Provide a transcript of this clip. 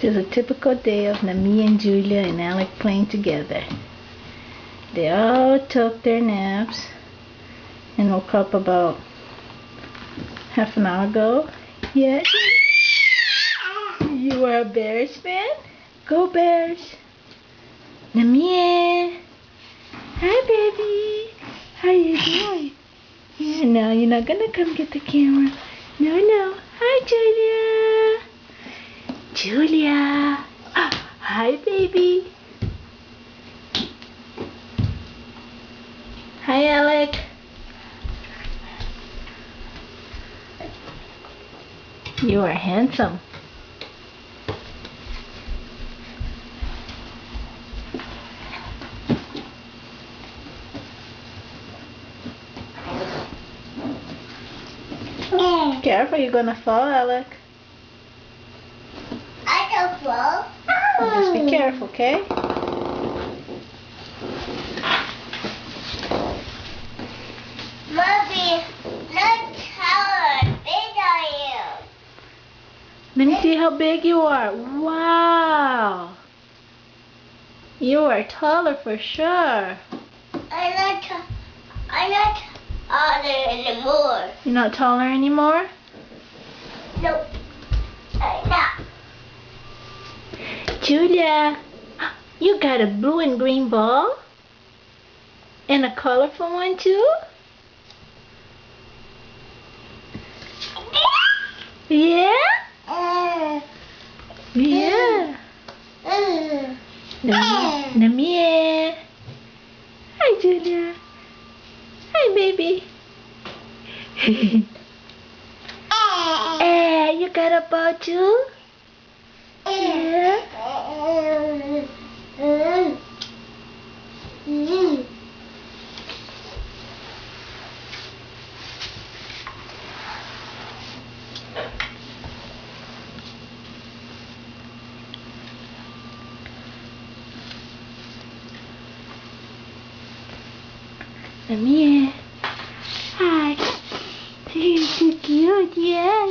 Just a typical day of Namia and Julia and Alec playing together. They all took their naps and woke up about half an hour ago. Yes? You are a Bears fan? Go Bears! Namia! Hi baby! How you doing? Yeah, no, you're not gonna come get the camera. No, no. Hi Julia! Julia! Hi baby! Hi Alec! You are handsome. Careful, you're gonna fall, Alec. I don't fall. Just be careful, okay? Mommy, look how big I am. Let me see how big you are. Wow! You are taller for sure. I'm not taller anymore. You're not taller anymore? Nope. I'm not. Julia, you got a blue and green ball? And a colorful one too? Yeah? Yeah. Namia. Hi, Julia. Hi, baby. You got a ball too? Yeah. Namia. Hi. You're so cute, yeah.